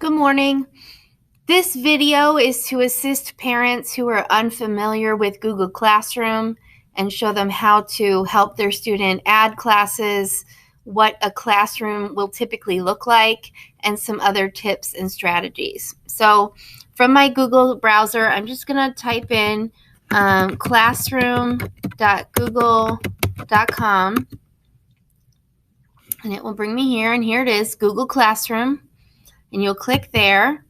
Good morning. This video is to assist parents who are unfamiliar with Google Classroom and show them how to help their student add classes, what a classroom will typically look like, and some other tips and strategies. So from my Google browser, I'm just going to type in classroom.google.com, and it will bring me here, and here it is, Google Classroom, and you'll click there.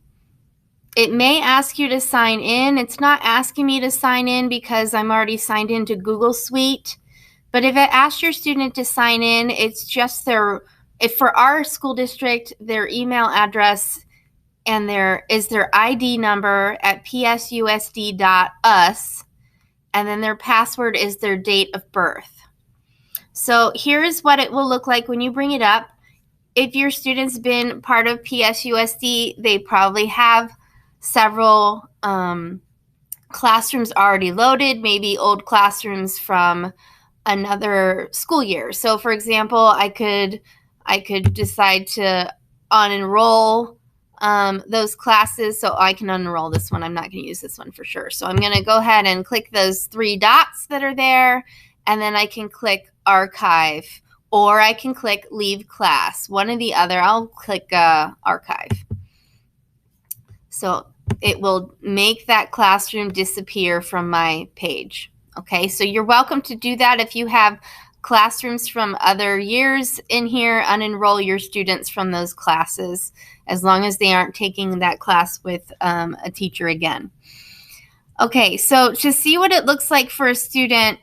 It may ask you to sign in. It's not asking me to sign in because I'm already signed into Google Suite. But if it asks your student to sign in, it's just for our school district, their email address and their ID number at psusd.us, and then their password is their date of birth. So here's what it will look like when you bring it up. If your student's been part of PSUSD, they probably have several classrooms already loaded, maybe old classrooms from another school year. So for example, I could decide to unenroll those classes, so I can unenroll this one. I'm not going to use this one for sure. So I'm going to go ahead and click those three dots that are there, and then I can click archive, or I can click leave class. One or the other. I'll click archive. So it will make that classroom disappear from my page. Okay, so you're welcome to do that if you have classrooms from other years in here. Unenroll your students from those classes as long as they aren't taking that class with a teacher again. Okay, so to see what it looks like for a student,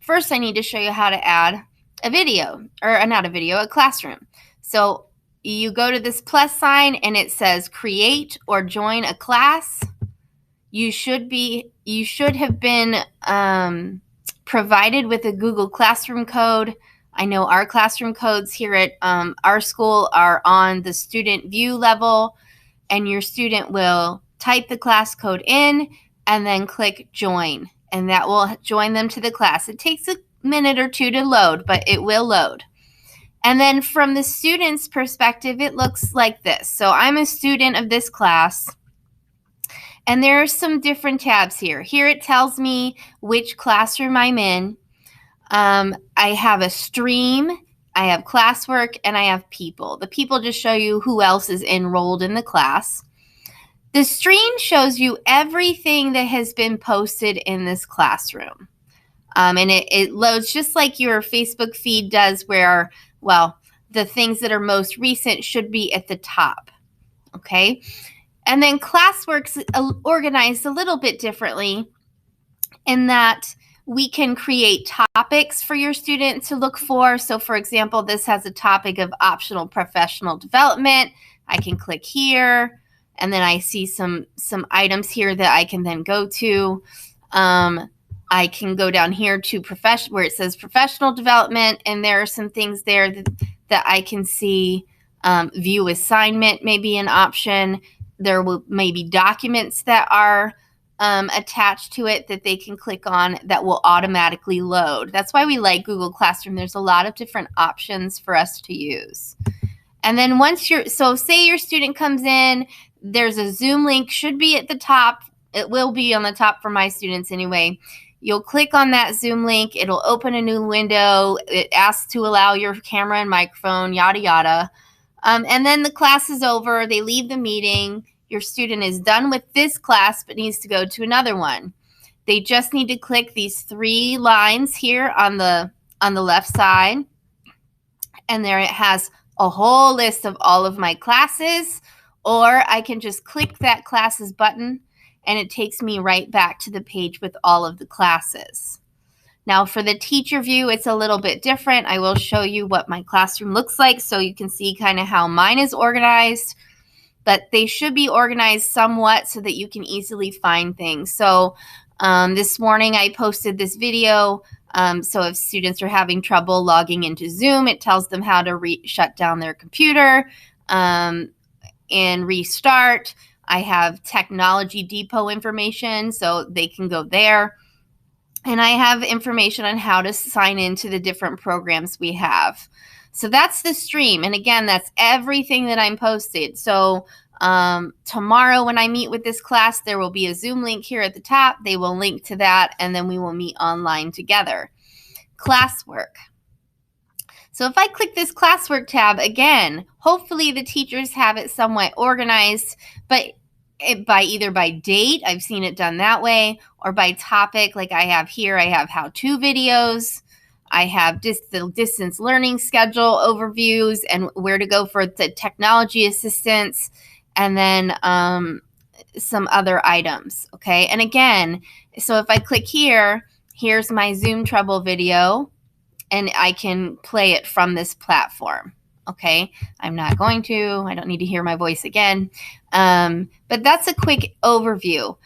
first I need to show you how to add a video, or not a video, a classroom. So you go to this plus sign and it says create or join a class. You should have been provided with a Google Classroom code. I know our classroom codes here at our school are on the student view level, and your student will type the class code in and then click join, and that will join them to the class. It takes a minute or two to load, but it will load. And then from the student's perspective, it looks like this. So I'm a student of this class, and there are some different tabs here. Here it tells me which classroom I'm in. I have a stream, I have classwork, and I have people. The people just show you who else is enrolled in the class. The stream shows you everything that has been posted in this classroom. And it loads just like your Facebook feed does, where, well, the things that are most recent should be at the top, okay? And then classwork's organized a little bit differently in that we can create topics for your student to look for. So for example, this has a topic of optional professional development. I can click here, and then I see some items here that I can then go to. I can go down here to where it says professional development, and there are some things there that I can see. View assignment may be an option. There may be documents that are attached to it that they can click on that will automatically load. That's why we like Google Classroom. There's a lot of different options for us to use. And then say your student comes in, there's a Zoom link, should be at the top. It will be on the top for my students anyway. You'll click on that Zoom link. It'll open a new window. It asks to allow your camera and microphone, yada, yada. And then the class is over. They leave the meeting. Your student is done with this class but needs to go to another one. They just need to click these three lines here on the left side. And there it has a whole list of all of my classes. Or I can just click that classes button, and it takes me right back to the page with all of the classes. Now for the teacher view, it's a little bit different. I will show you what my classroom looks like so you can see kind of how mine is organized, but they should be organized somewhat so that you can easily find things. So this morning I posted this video. So if students are having trouble logging into Zoom, it tells them how to shut down their computer and restart. I have Technology Depot information, so they can go there. And I have information on how to sign into the different programs we have. So that's the stream. And again, that's everything that I'm posted. So Tomorrow when I meet with this class, there will be a Zoom link here at the top. They will link to that, and then we will meet online together. Classwork. So if I click this classwork tab again, hopefully the teachers have it somewhat organized, but either by date, I've seen it done that way, or by topic, like I have here. I have how-to videos. I have the distance learning schedule overviews and where to go for the technology assistance, and then some other items, okay? And again, so if I click here, here's my Zoom Trouble video, and I can play it from this platform, okay? I'm not going to. I don't need to hear my voice again. But that's a quick overview.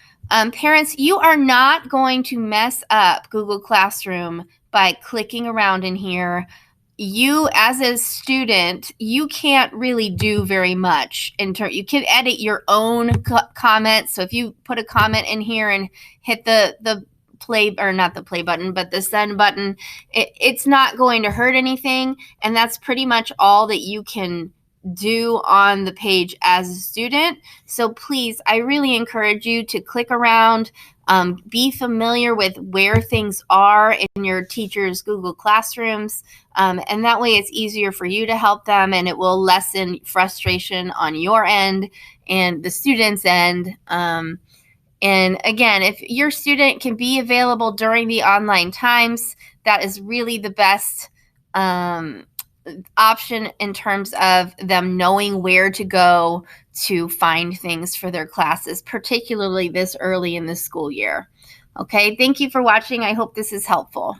Parents, you are not going to mess up Google Classroom by clicking around in here. You, as a student, you can't really do very much. You can edit your own comments. So if you put a comment in here and hit the play, or not the play button, but the send button, it's not going to hurt anything. And that's pretty much all that you can do on the page as a student. So please, I really encourage you to click around, be familiar with where things are in your teacher's Google Classrooms, and that way it's easier for you to help them, and it will lessen frustration on your end and the student's end. And again, if your student can be available during the online times, that is really the best option in terms of them knowing where to go to find things for their classes, particularly this early in the school year. Okay, thank you for watching. I hope this is helpful.